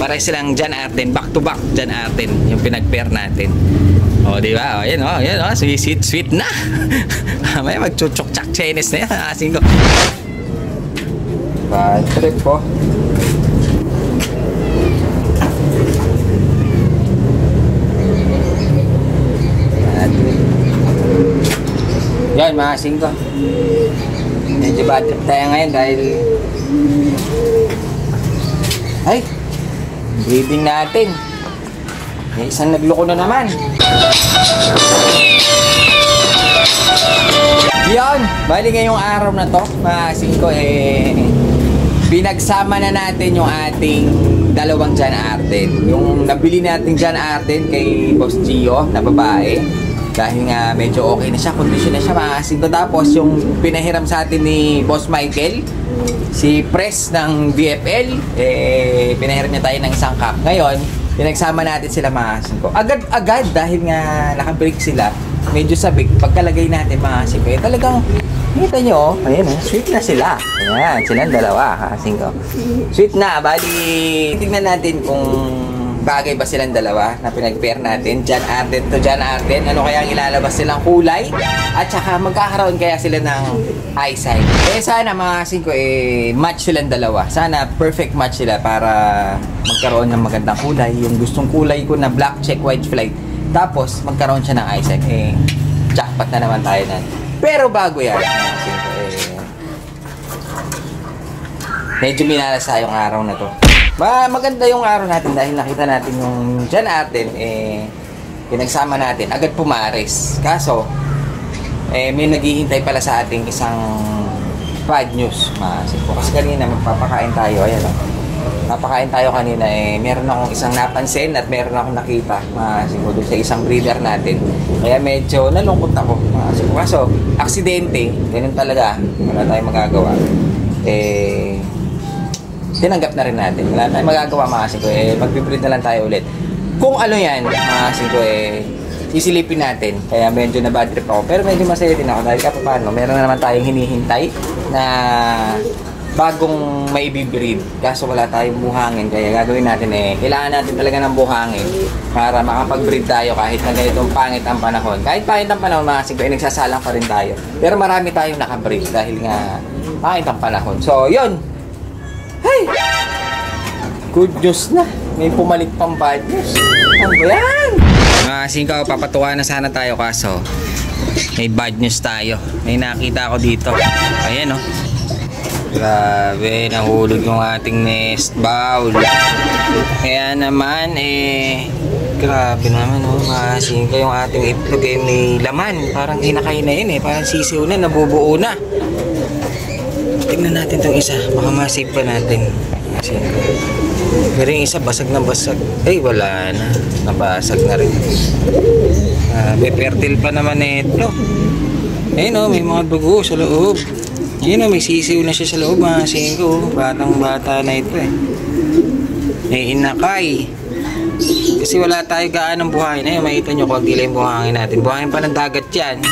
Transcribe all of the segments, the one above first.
Para silang John Arden, back to back John Arden yung pinag-pair natin. O, di ba? O, yan o, yan o, sweet na. May magchuchok-chak Chinese na yan, asing ko. Bad trip po. Yan, mga asing ko. Medyo bad trip tayo ngayon dahil ay, breathing natin. May isang nagloko na naman. Yan, bali ngayong araw na to, mga asing ko, pinagsama na natin yung ating dalawang John Arden. Yung nabili natin John Arden kay Boss Gio na babae. Dahil nga medyo okay na siya, kondisyon na siya, mga asing ko. Tapos yung pinahiram sa atin ni Boss Michael, si Press ng VFL, pinahiram niya tayo ng isang cup. Ngayon, pinagsama natin sila, mga asing ko. Agad-agad dahil nga nakabreak sila, medyo sabik. Pagkalagay natin, mga asing ko, talagang, kita nyo, ayan, sweet na sila. Ayan, silang dalawa, asing ko. Sweet na, bali, tingnan natin kung bagay ba silang dalawa na pinag-pair natin, John Arden to John Arden. Ano kaya ang ilalabas silang kulay? At saka magkakaroon kaya sila ng eyesight. Sana mga asing ko, match silang dalawa. Sana perfect match sila para magkaroon ng magandang kulay. Yung gustong kulay ko na black check white flight. Tapos magkaroon siya ng eyesight. Jackpot na naman tayo na. Pero bago yan, mga asing ko, medyo minalasa yung araw na to. Maganda yung araw natin dahil nakita natin yung John Arden, pinagsama natin, agad pumares. Kaso, may naghihintay pala sa ating isang bad news. Kasi kanina magpapakain tayo, ayan o. Papakain tayo kanina, meron akong isang napansin at meron akong nakita, siguro sa isang breeder natin. Kaya medyo nalungkot ako. Kaso, aksidente, ganun talaga, wala tayong magagawa. Tinanggap na rin natin. Wala tayong magagawa, mga asing ko. Magpipreed na lang tayo ulit. Kung ano yan, mga asing ko, sisilipin natin. Kaya medyo na bad trip ako. Pero medyo masaya din ako. Dahil kapapano, meron na naman tayong hinihintay na bagong maibibreed. Kaso wala tayong buhangin. Kaya gagawin natin, kailangan natin talaga ng buhangin para makapag-breed tayo kahit na ganitong pangit ang panahon. Kahit pangit ang panahon, mga asing ko, nagsasalang pa rin tayo. Pero marami tayong nakabreed dahil nga pangit ang panahon. So, yun. Hey! Good news na. May pumalit pang bad news. Ano ba yan? Mga asing ko, papatuwa na sana tayo kaso may bad news tayo. May nakita ako dito. Ayan o. Grabe, nahulog yung ating nest bowl. Kaya naman, grabe naman o. Mga asing ko, yung ating itlog may laman. Parang kinakain na yun Parang sisiw na, nabubuo na. Tingnan natin itong isa. Baka masave pa natin. Pero yung isa basag na basag. Wala na. Nabasag na rin. Fertile pa naman ito. Ayun may mga dugo sa loob. Ayun may sisiw na siya sa loob. Masing ko. Batang bata na ito inakay. Kasi wala tayo gaanong buhangin. Makita nyo kung lang yung buhangin natin. Buhangin pa ng dagat yan.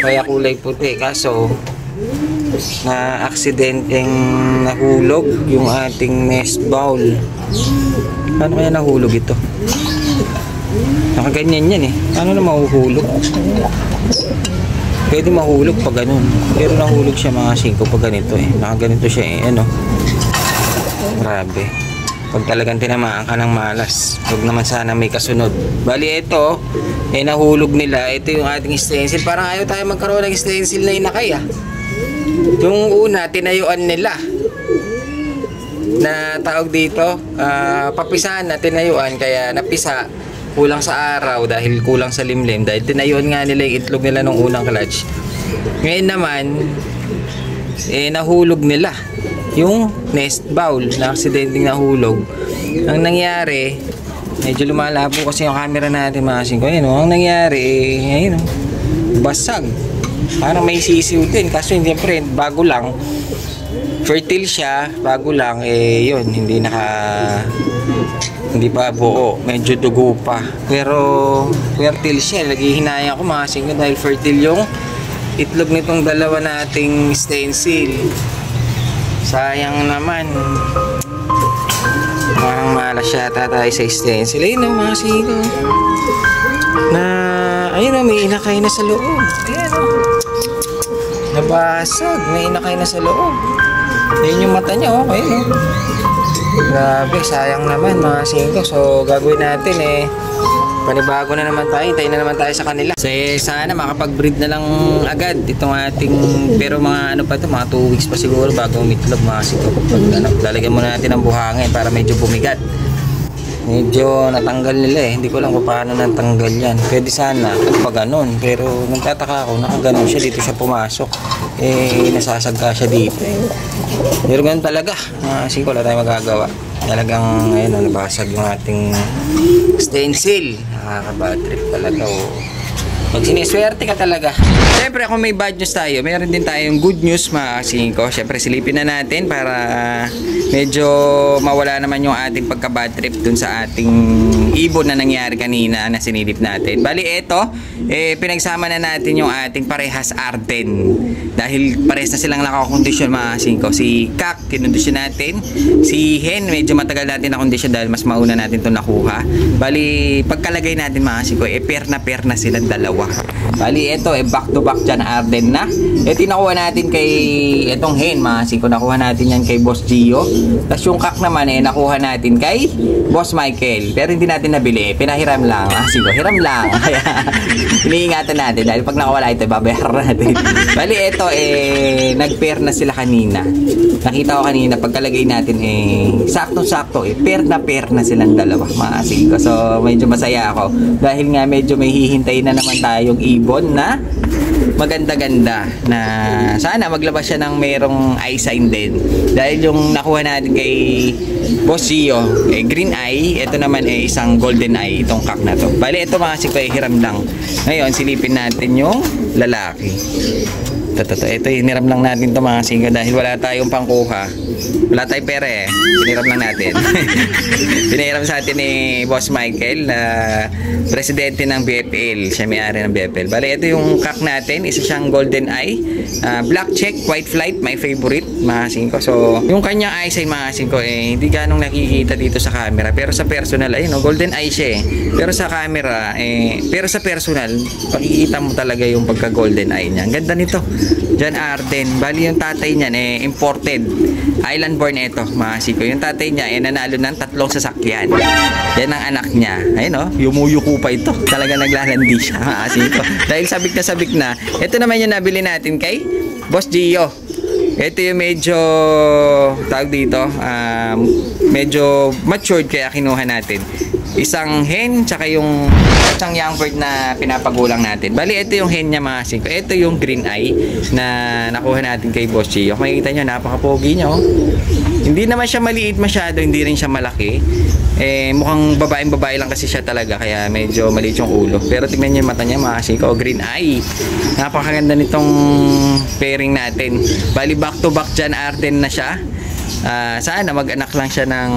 Kaya kulay puti. Kaso na aksidenteng nahulog yung ating nest bowl. Paano kaya nahulog ito? Nakaganyan yan Paano na mahuhulog? Pwede mahulog pag ganun. Pero nahulog siya, mga asing ko, pag ganito Nakaganito siya Grabe. Pag talagang tinamaan ka ng malas, huwag naman sana may kasunod. Bali ito, nahulog nila. Ito yung ating stencil. Parang ayaw tayo magkaroon ng stencil na inakay Yung una, tinayuan nila na tawag dito, papisahan na tinayuan, kaya napisa, kulang sa araw dahil kulang sa limlim, dahil tinayuan nga nila yung itlog nila nung unang clutch. Ngayon naman, nahulog nila yung nest bowl, na aksidenteng nahulog. Ang nangyari, medyo lumalabo kasi yung camera natin, mga asing ko. Ang nangyari, basag. Parang may sisiw din. Kaso siyempre, bago lang. Fertile siya, bago lang. Yun, hindi pa buo. Medyo dugo pa. Pero, fertile siya. Naghihinayang ako, mga asing ko, dahil fertile yung itlog nitong dalawa nating stencil. Sayang naman. Parang Nakamalas yata tayo sa stencil. Ayun o, mga siko. Na, ayun o, may inakay na sa loob. Ayan o. Nabasag, may inakay na sa loob. Ayun yung mata niya, okay no? Grabe, sayang naman mga singko. So, gagawin natin panibago na naman tayo, tayo na naman tayo sa kanila. Kasi sana makapag-breed na lang agad itong ating, pero mga ano pa ito, mga 2 weeks pa siguro bago umitlog mga singko. Lalagyan muna natin ng buhangin para medyo bumigat. Medyo natanggal nila hindi ko lang kung paano natanggal yan. Pwede sana pag ganun, pero nagtataka ako, nakaganon siya, dito siya pumasok. Nasasagka siya dito. Pero ganun talaga, kasi wala tayong magagawa. Talagang ayun, nabasag yung ating stencil. Nakaka-bad trip talaga. Pag siniswerte ka talaga. Siyempre kung may bad news tayo, meron din tayong good news mga kasingko. Siyempre silipin na natin para medyo mawala naman yung ating pagka-bad trip dun sa ating ibon na nangyari kanina na sinilip natin. Bali eto, pinagsama na natin yung ating parehas Arden. Dahil parehas na silang nakakondisyon mga kasingko. Si Kak, kinondisyon natin. Si Hen, medyo matagal natin na kondisyon dahil mas mauna natin ito nakuha. Bali, pagkalagay natin mga kasingko, pair na silang dalawa. Bali, ito back to back dyan Arden na. Ito nakuha natin kay itong Hen mga singko. Nakuha natin yan kay Boss Gio. Tapos yung Kak naman nakuha natin kay Boss Michael. Pero hindi natin nabili. Pinahiram lang. Singko, hiram lang. Kaya iniingatan natin dahil pag nakawala ito, babayaran natin. Bali, ito nag-pair na sila kanina. Nakita ko kanina pagkalagay natin saktong-sakto pair na silang dalawa mga singko. So medyo masaya ako dahil nga medyo may hihintay na naman tayong ibon na maganda-ganda na sana maglabas siya ng merong eye sign din. Dahil yung nakuha natin kay Boss Gio, green eye, ito naman isang golden eye, itong Kak na to. Bali, ito mga siko hiram lang. Ngayon, silipin natin yung lalaki. Ito, hiniram lang natin to mga singko dahil wala tayong pangkuha. Wala tayong pera hiniram lang natin. Pinahiram sa atin ni Boss Michael na presidente ng BFL. Siya may-ari ng BFL. Bali, ito yung Kak natin. Isa siyang golden eye. Black check, white flight. My favorite, mga singko. So, yung kanyang eye sign, mga singko, hindi ganong nakikita dito sa camera. Pero sa personal, golden eye siya Pero sa camera, pero sa personal, pakikita mo talaga yung pagka-golden eye niya. Ang ganda nito. John Arden. Bali, yung tatay niyan, imported. Island born ito, mga siko. Yung tatay niya, nanalo ng 3 sasakyan. Yan ang anak niya. Ayun, yumuyuko pa ito. Talaga naglalandi siya, mga siko. Dahil sabik na. Ito naman yung nabili natin kay Boss Gio. Ito yung medyo, tawag dito, medyo matured kaya kinuha natin. Isang hen, tsaka yung isang young bird na pinapagulang natin. Bali, ito yung hen niya mga singko. Ito yung green eye na nakuha natin kay Boss Gio. Makikita nyo, napaka-pogi niya. Hindi naman siya maliit masyado, hindi rin siya malaki. Mukhang babaeng-babae lang kasi siya talaga, kaya medyo maliit yung ulo. Pero tignan nyo yung mata niya mga singko, green eye. Napakaganda nitong pairing natin. Bali, back to back dyan, Arden na siya. Sana mag-anak lang siya ng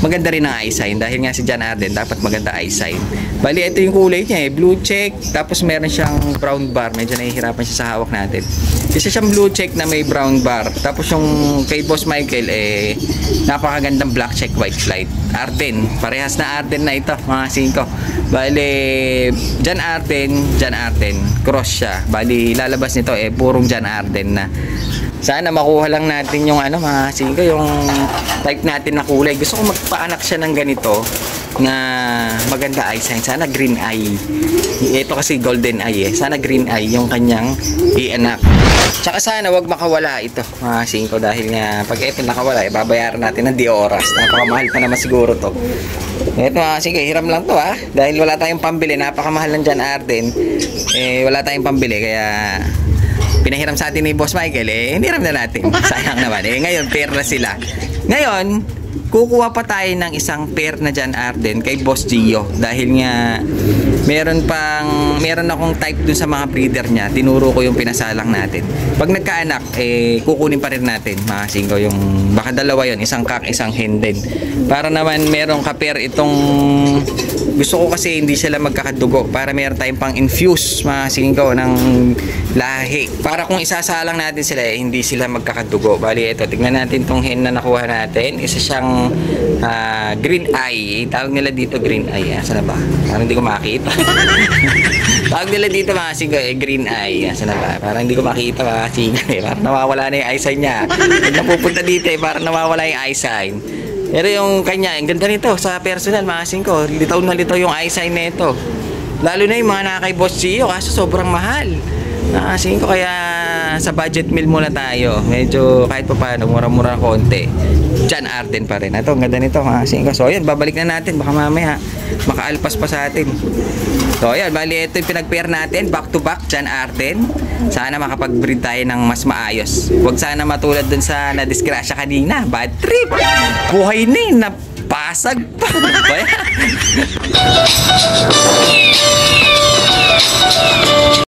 maganda rin ang eye sign dahil nga si John Arden dapat maganda eye sign. Bali, ito yung kulay niya blue check, tapos meron siyang brown bar. Medyo nahihirapan siya sa hawak natin. Isa siyang blue check na may brown bar. Tapos yung kay Boss Michael napakagandang black check white flight. Arden, parehas na Arden na ito mga singko. Bali, John Arden cross siya. Bali, lalabas nito purong John Arden na. Sana makuha lang natin yung mga singko, yung type natin na kulay. Gusto ko magpaanak siya ng ganito na maganda eye sign. Sana green eye. Ito kasi golden eye Sana green eye yung kanyang ianak. Tsaka sana wag makawala ito mga singko dahil nga pag ito nakawala, babayaran natin ng di oras. Napakamahal pa naman siguro to. Ito mga singko, hiram lang to dahil wala tayong pambili. Napakamahal ng John Arden. Wala tayong pambili kaya pinahiram sa atin ni Boss Michael hiniram na natin. Sayang naman ngayon pair na sila. Ngayon kukuha pa tayo ng isang pair na John Arden kay Boss Gio dahil nga meron akong type dun sa mga breeder niya. Tinuro ko yung pinasalang natin. Pag nagkaanak kukunin pa rin natin mga singko yung baka dalawa yon, isang Kak, isang hen din. Para naman merong ka-pair itong gusto ko kasi hindi sila magkakadugo para meron tayong pang infuse mga singing ko ng lahi. Para kung isasalang natin sila hindi sila magkakadugo. Bali ito, tignan natin tong hen na nakuha natin. Isa siyang green eye. Tawag nila dito green eye. Saan na ba? Parang hindi ko makita. Tawag nila dito mga singing green eye. Saan na ba? Parang hindi ko makita mga singing. Parang nawawala na yung eye sign niya. Pag napupunta dito parang nawawala yung eye sign. Pero yung kanya, ang ganda nito sa personal, mga singko. Litaw na litaw yung eye sign nito. Lalo na yung mga nakakay Boss Gio, kaso sobrang mahal. Mga singko, kaya sa budget meal muna tayo. Medyo kahit pa paano, mura-mura konti. John Arden pa rin. Ito, ang ganda nito, mga singko. So, yun, babalik na natin. Baka mamaya, makaalpas pa sa atin. So, ayan, bali ito yung pinag-pair natin. Back to back, John Arden. Sana makapag-breed tayo ng mas maayos. Huwag sana matulad dun sa na-disgrasya kanina. Bad trip. Buhay na eh. Napasag pa.